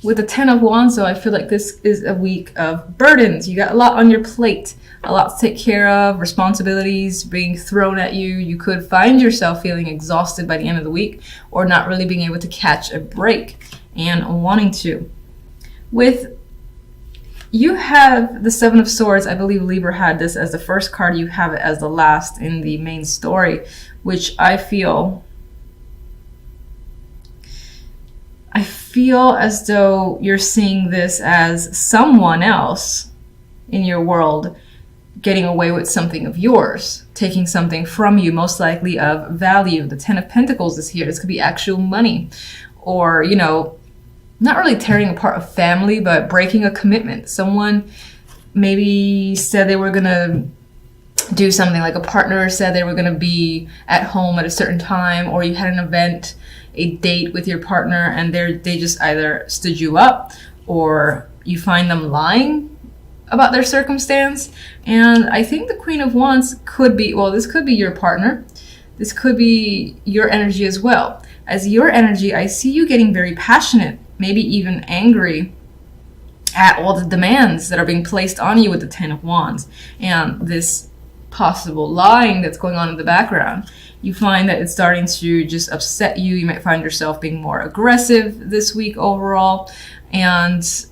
With the Ten of Wands, though, I feel like this is a week of burdens. You got a lot on your plate, a lot to take care of, responsibilities being thrown at you. You could find yourself feeling exhausted by the end of the week, or not really being able to catch a break and wanting to. With you have the Seven of Swords. I believe Libra had this as the first card. You have it as the last in the main story, which I feel as though you're seeing this as someone else in your world getting away with something of yours, taking something from you, most likely of value. The Ten of Pentacles is here. This could be actual money, or, you know, not really tearing apart a family, but breaking a commitment. Someone maybe said they were going to do something, like a partner said they were going to be at home at a certain time, or you had an event, a date with your partner, and they just either stood you up, or you find them lying about their circumstance. And I think the Queen of Wands could be, well, this could be your partner. This could be your energy as well. As your energy, I see you getting very passionate, maybe even angry at all the demands that are being placed on you with the Ten of Wands and this possible lying that's going on in the background. You find that it's starting to just upset you. You might find yourself being more aggressive this week overall and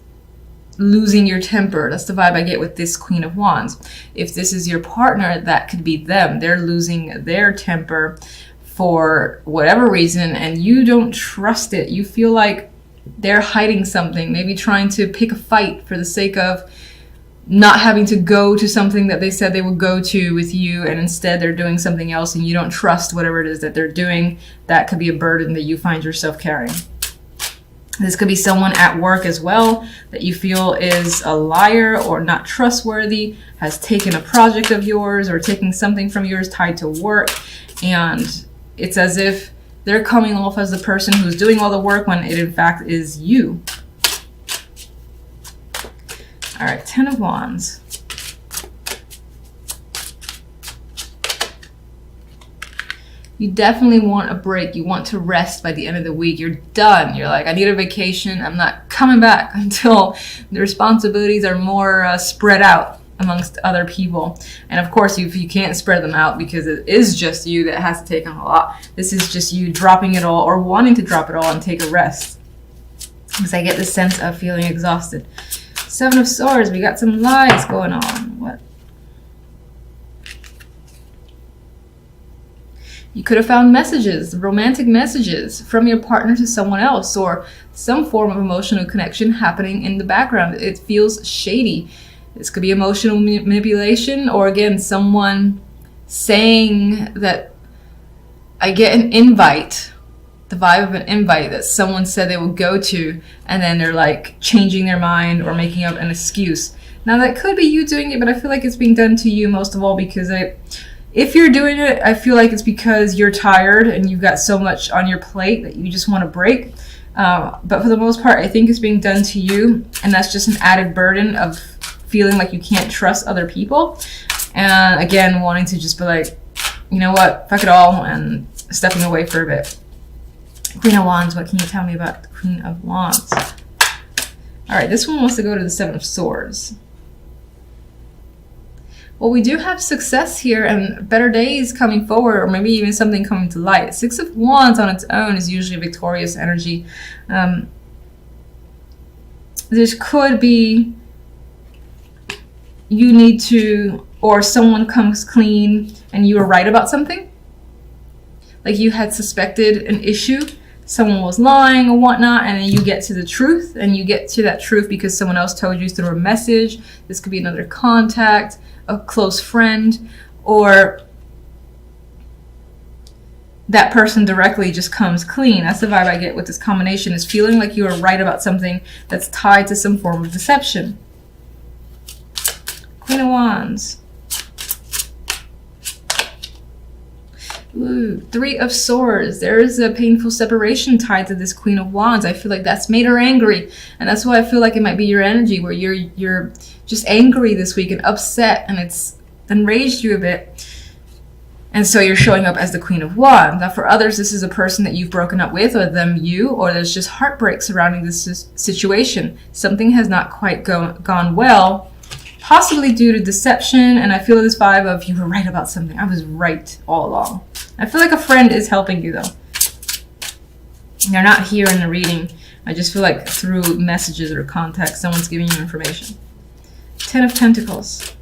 losing your temper. That's the vibe I get with this Queen of Wands. If this is your partner, that could be them. They're losing their temper for whatever reason, and you don't trust it. You feel like they're hiding something, maybe trying to pick a fight for the sake of not having to go to something that they said they would go to with you, and instead they're doing something else, and you don't trust whatever it is that they're doing. That could be a burden that you find yourself carrying. This could be someone at work as well that you feel is a liar or not trustworthy, has taken a project of yours or taking something from yours tied to work, and it's as if they're coming off as the person who's doing all the work when it in fact is you. All right, Ten of Wands. You definitely want a break. You want to rest by the end of the week. You're done. You're like, I need a vacation. I'm not coming back until the responsibilities are more spread out amongst other people. And of course, you can't spread them out because it is just you that has to take on a lot. This is just you dropping it all, or wanting to drop it all and take a rest. Because I get this sense of feeling exhausted. Seven of Swords, we got some lies going on. What? You could have found messages, romantic messages from your partner to someone else, or some form of emotional connection happening in the background. It feels shady. This could be emotional manipulation, or again, someone saying that I get an invite, the vibe of an invite that someone said they would go to, and then they're like changing their mind or making up an excuse. Now that could be you doing it, but I feel like it's being done to you most of all, because if you're doing it, I feel like it's because you're tired and you've got so much on your plate that you just want to break. But for the most part, I think it's being done to you, and that's just an added burden of feeling like you can't trust other people. And again, wanting to just be like, you know what, fuck it all, and stepping away for a bit. Queen of Wands, what can you tell me about the Queen of Wands? All right, this one wants to go to the Seven of Swords. Well, we do have success here and better days coming forward, or maybe even something coming to light. Six of Wands on its own is usually a victorious energy. This could be you need to, or someone comes clean and you were right about something. Like you had suspected an issue, someone was lying or whatnot, and then you get to the truth, and you get to that truth because someone else told you through a message. This could be another contact, a close friend, or that person directly just comes clean. That's the vibe I get with this combination, is feeling like you are right about something that's tied to some form of deception. Queen of Wands. Ooh, Three of Swords. There is a painful separation tied to this Queen of Wands. I feel like that's made her angry, and that's why I feel like it might be your energy, where you're just angry this week and upset, and it's enraged you a bit. And so you're showing up as the Queen of Wands. Now for others, this is a person that you've broken up with, or them you, or there's just heartbreak surrounding this situation. Something has not quite gone well, possibly due to deception. And I feel this vibe of, you were right about something. I was right all along. I feel like a friend is helping you though. They're not here in the reading. I just feel like through messages or context, someone's giving you information. 10 of Pentacles.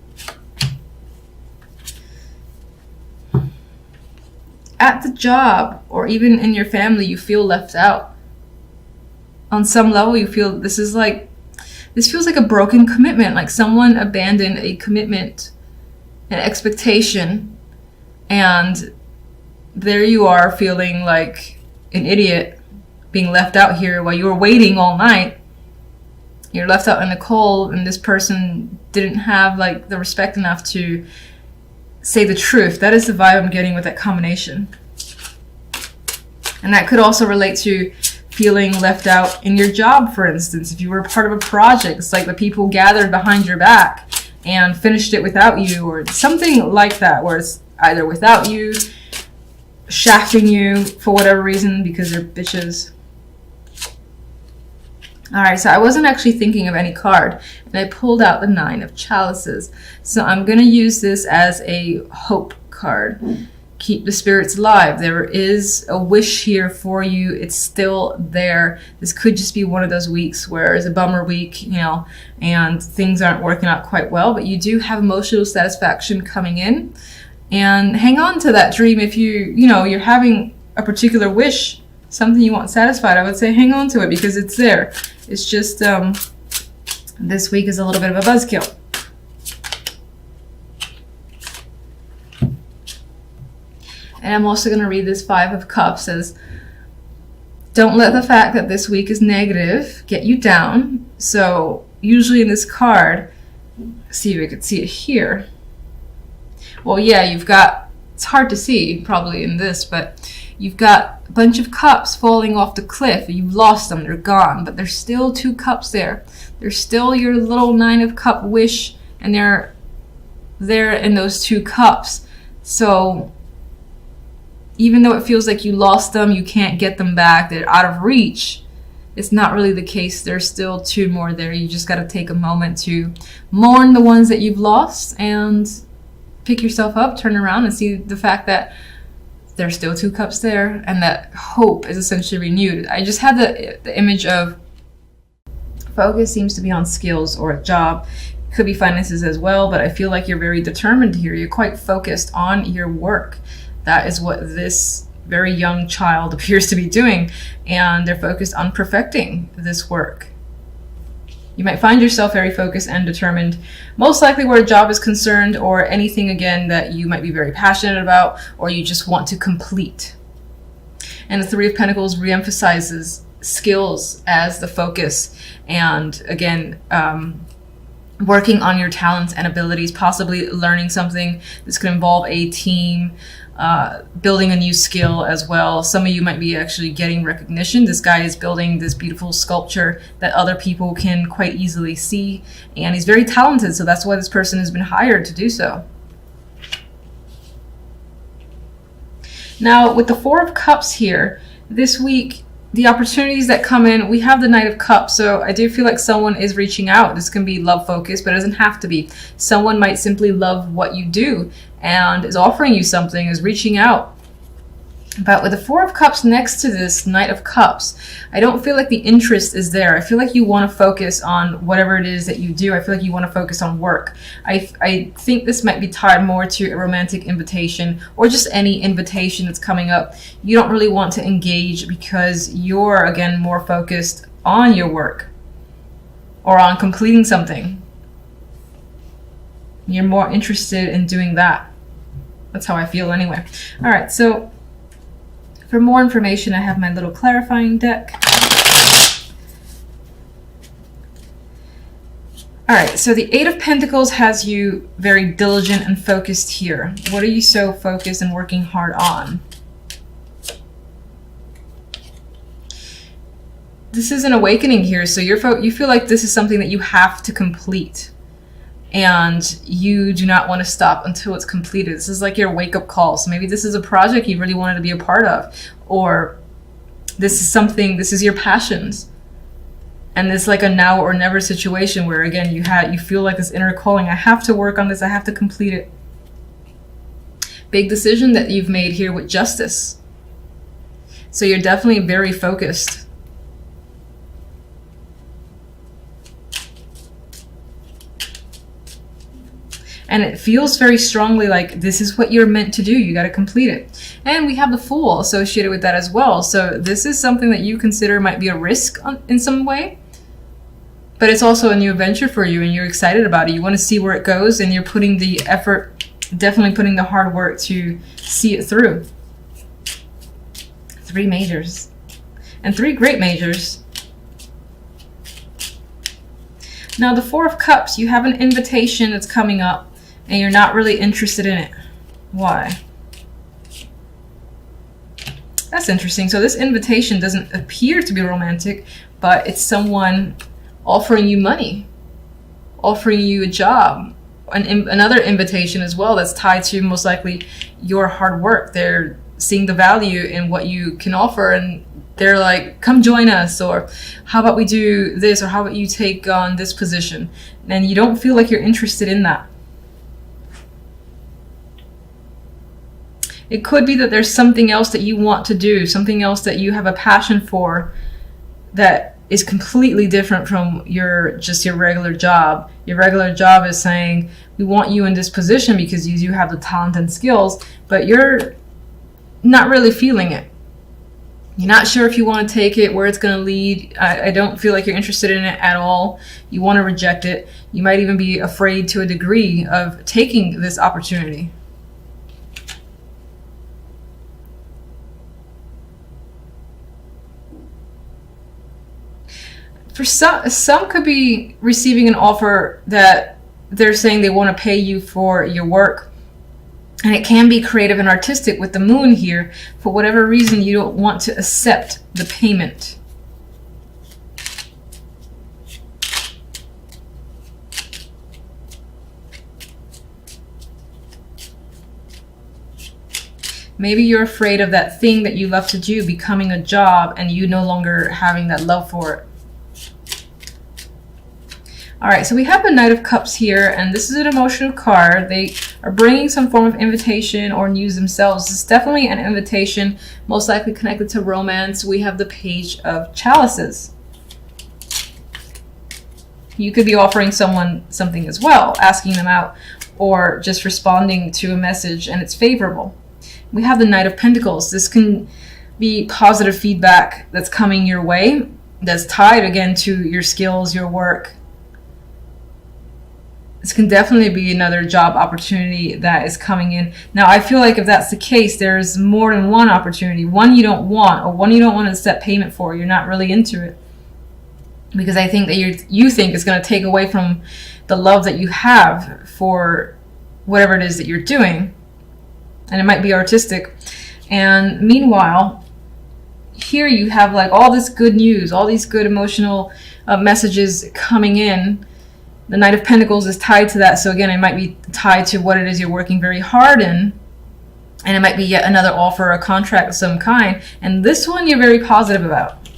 At the job or even in your family, you feel left out. On some level, you feel this feels like a broken commitment, like someone abandoned a commitment, an expectation, and there you are feeling like an idiot, being left out here while you were waiting all night. You're left out in the cold, and this person didn't have like the respect enough to say the truth. That is the vibe I'm getting with that combination. And that could also relate to feeling left out in your job, for instance. If you were part of a project, it's like the people gathered behind your back and finished it without you, or something like that, where it's either without you, shafting you for whatever reason because they're bitches. Alright, so I wasn't actually thinking of any card, and I pulled out the 9 of Chalices. So I'm going to use this as a hope card. Keep the spirits alive. There is a wish here for you. It's still there. This could just be one of those weeks where it's a bummer week, you know, and things aren't working out quite well, but you do have emotional satisfaction coming in. And hang on to that dream. If you're having a particular wish, something you want satisfied, I would say hang on to it because it's there. It's just this week is a little bit of a buzzkill. And I'm also going to read this 5 of Cups as, don't let the fact that this week is negative get you down. So usually in this card, see if we could see it here. Well, yeah, you've got, it's hard to see probably in this, but you've got a bunch of cups falling off the cliff. You've lost them, they're gone, but there's still 2 cups there. There's still your little 9 of Cup wish, and they're there in those 2 cups. So even though it feels like you lost them, you can't get them back, they're out of reach, it's not really the case. There's still 2 more there. You just got to take a moment to mourn the ones that you've lost and pick yourself up, turn around and see the fact that there's still 2 cups there and that hope is essentially renewed. I just had the image of focus seems to be on skills or a job. Could be finances as well, but I feel like you're very determined here. You're quite focused on your work. That is what this very young child appears to be doing, and they're focused on perfecting this work. You might find yourself very focused and determined, most likely where a job is concerned, or anything again that you might be very passionate about or you just want to complete. And the 3 of Pentacles reemphasizes skills as the focus, and again, working on your talents and abilities, possibly learning something. This could involve a team, building a new skill as well. Some of you might be actually getting recognition. This guy is building this beautiful sculpture that other people can quite easily see, and he's very talented, so that's why this person has been hired to do so. Now with the 4 of Cups here, this week, the opportunities that come in, we have the Knight of Cups, so I do feel like someone is reaching out. This can be love focused, but it doesn't have to be. Someone might simply love what you do and is offering you something, is reaching out. But with the 4 of Cups next to this Knight of Cups, I don't feel like the interest is there. I feel like you want to focus on whatever it is that you do. I feel like you want to focus on work. I think this might be tied more to a romantic invitation or just any invitation that's coming up. You don't really want to engage because you're, again, more focused on your work or on completing something. You're more interested in doing that. That's how I feel anyway. All right, so for more information, I have my little clarifying deck. All right, so the 8 of Pentacles has you very diligent and focused here. What are you so focused and working hard on? This is an awakening here, so you feel like this is something that you have to complete. and you do not want to stop until it's completed. This is like your wake-up call. So maybe this is a project you really wanted to be a part of, or this is your passions. And it's like a now or never situation where, again, you feel like this inner calling. I have to work on this. I have to complete it. Big decision that you've made here with justice. So you're definitely very focused. And it feels very strongly like this is what you're meant to do. You got to complete it. And we have the Fool associated with that as well. So this is something that you consider might be a risk in some way. But it's also a new adventure for you, and you're excited about it. You want to see where it goes, and you're putting the effort, definitely putting the hard work to see it through. 3 majors. And 3 great majors. Now the 4 of Cups, you have an invitation that's coming up, and you're not really interested in it. Why? That's interesting. So this invitation doesn't appear to be romantic, but it's someone offering you money, offering you a job, another invitation as well that's tied to most likely your hard work. They're seeing the value in what you can offer, and they're like, come join us, or how about we do this, or how about you take on this position? And you don't feel like you're interested in that. It could be that there's something else that you want to do, something else that you have a passion for that is completely different from your regular job. Your regular job is saying, we want you in this position because you do have the talent and skills, but you're not really feeling it. You're not sure if you want to take it, where it's going to lead. I don't feel like you're interested in it at all. You want to reject it. You might even be afraid to a degree of taking this opportunity. For some could be receiving an offer that they're saying they want to pay you for your work. And it can be creative and artistic with the Moon here. For whatever reason, you don't want to accept the payment. Maybe you're afraid of that thing that you love to do becoming a job and you no longer having that love for it. All right, so we have the Knight of Cups here, and this is an emotional card. They are bringing some form of invitation or news themselves. It's definitely an invitation, most likely connected to romance. We have the Page of Chalices. You could be offering someone something as well, asking them out, or just responding to a message, and it's favorable. We have the Knight of Pentacles. This can be positive feedback that's coming your way, that's tied again to your skills, your work. This can definitely be another job opportunity that is coming in. Now, I feel like if that's the case, there's more than one opportunity. One you don't want, or one you don't want to set payment for. You're not really into it. Because I think that you think it's going to take away from the love that you have for whatever it is that you're doing. And it might be artistic. And meanwhile, here you have like all this good news, all these good emotional messages coming in. The Knight of Pentacles is tied to that. So again, it might be tied to what it is you're working very hard in. And it might be yet another offer, a contract of some kind. And this one you're very positive about.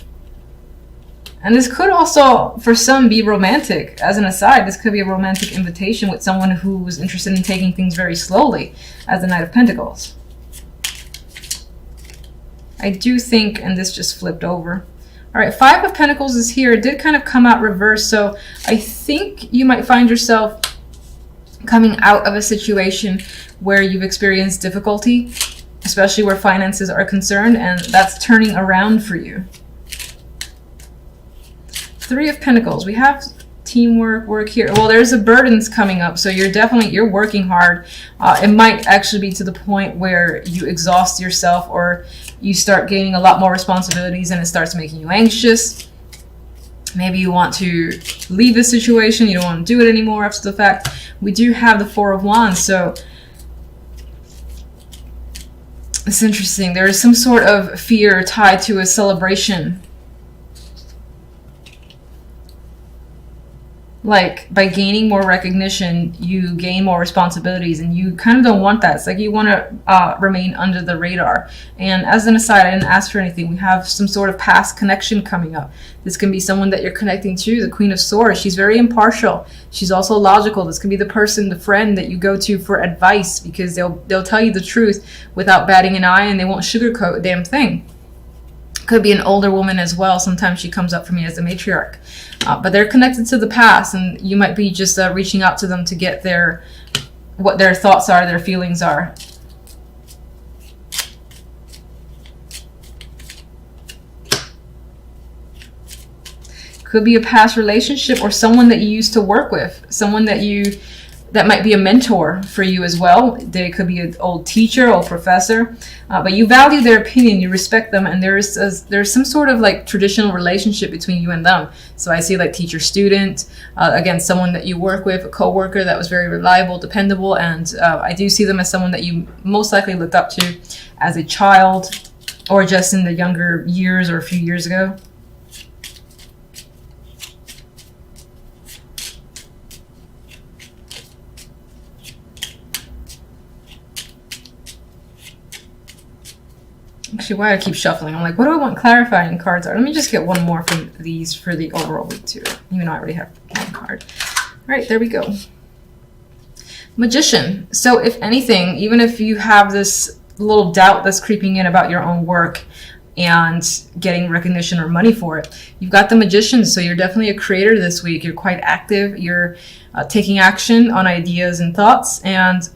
And this could also, for some, be romantic. As an aside, this could be a romantic invitation with someone who was interested in taking things very slowly, as the Knight of Pentacles. I do think, and this just flipped over. All right, 5 of Pentacles is here. It did kind of come out reversed, so I think you might find yourself coming out of a situation where you've experienced difficulty, especially where finances are concerned, and that's turning around for you. 3 of Pentacles. We have teamwork, work here. Well, there's a burdens coming up, so you're working hard. It might actually be to the point where you exhaust yourself, or you start gaining a lot more responsibilities and it starts making you anxious. Maybe you want to leave the situation, you don't want to do it anymore after the fact. We do have the 4 of Wands, so it's interesting. There is some sort of fear tied to a celebration. Like, by gaining more recognition, you gain more responsibilities, and you kind of don't want that. It's like you want to remain under the radar. And as an aside, I didn't ask for anything. We have some sort of past connection coming up. This can be someone that you're connecting to, the Queen of Swords. She's very impartial. She's also logical. This can be the person, the friend that you go to for advice, because they'll tell you the truth without batting an eye, and they won't sugarcoat a damn thing. Could be an older woman as well. Sometimes she comes up for me as a matriarch. But they're connected to the past, and you might be just reaching out to them to get what their thoughts are, their feelings are. Could be a past relationship or someone that you used to work with, someone that might be a mentor for you as well. They could be an old teacher, old professor, but you value their opinion, you respect them, and there's some sort of like traditional relationship between you and them. So I see like teacher-student, again, someone that you work with, a co-worker that was very reliable, dependable, and I do see them as someone that you most likely looked up to as a child or just in the younger years or a few years ago. Actually, why I keep shuffling, I'm like, what do I want clarifying cards are? Let me just get one more from these for the overall week too, even though I already have one card. All right, there we go. Magician. So if anything, even if you have this little doubt that's creeping in about your own work and getting recognition or money for it, you've got the Magician. So you're definitely a creator this week. You're quite active. You're taking action on ideas and thoughts, and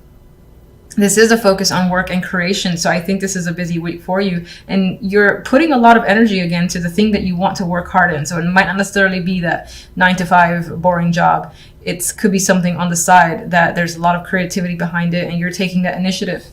this is a focus on work and creation. So I think this is a busy week for you, and you're putting a lot of energy again to the thing that you want to work hard in. So it might not necessarily be that 9-to-5 boring job. It could be something on the side that there's a lot of creativity behind it, and you're taking that initiative.